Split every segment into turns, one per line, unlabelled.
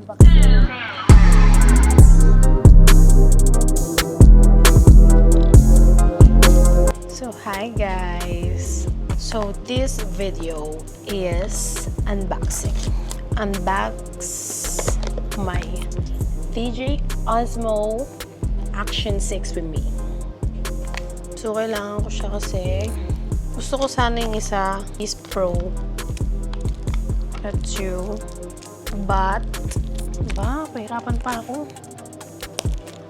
unboxing. So hi guys. So this video is unboxing. Unbox my DJ Osmo Action 6 with me. So kailangan ko siya kasi gusto ko sana yung isa is Pro. That's you. But, pahirapan pa ako.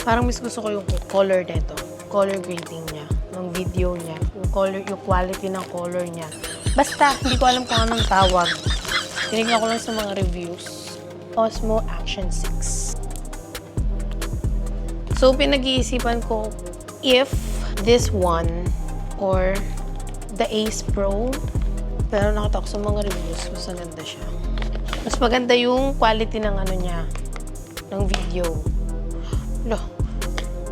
Parang mas gusto ko yung color nito. Color grading niya. Ng video niya. Yung quality ng color niya. Basta, hindi ko alam kung anong tawag. Tinignan ko lang sa mga reviews. Osmo Action 6. So, pinag-iisipan ko if this one or the Ace Pro. Pero nakita ko sa mga reviews, mas maganda siya. Mas maganda yung quality ng ano niya, ng video. Loh,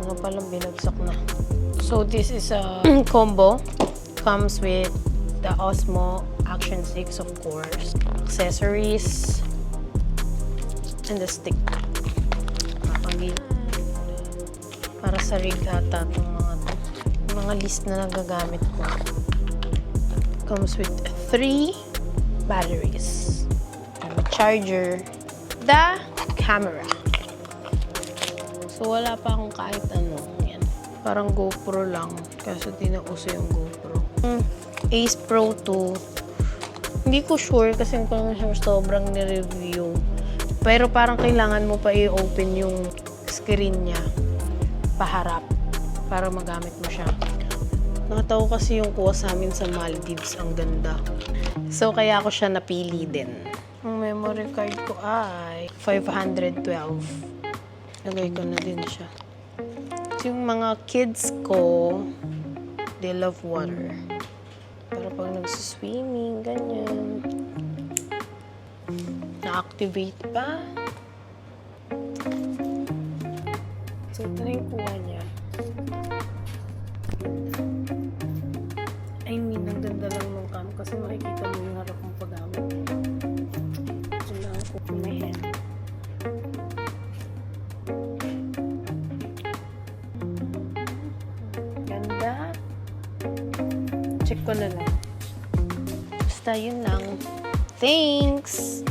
mga palang binagsak na. So, this is a combo. Comes with the Osmo Action 6, of course. Accessories. And the stick. Para sa rig ata itong mga list na nagagamit ko. Comes with 3 batteries. And a charger. The camera. So, wala pa akong kahit ano. Yan. Parang GoPro lang. Kasi di na uso yung GoPro. Ace Pro 2. Hindi ko sure kasi hindi ko naman sure sobrang nireview. Pero parang kailangan mo pa i-open yung screen niya. Paharap. Para magamit mo siya. Nakatawa kasi yung kuha sa amin sa Maldives. Ang ganda. So, kaya ako siya napili din. Ang memory card ko ay 512. Lagay ko na din siya. So, yung mga kids ko, they love water. Pero pag nagsiswimming, ganyan. Na-activate pa. So, ito na yung kuha niya. I mean, ang ganda lang ng cam kasi makikita mo yung harap mong paggamit. Kailangan ko po na yan. Ganda. Check ko na lang. Basta yun lang. Thanks!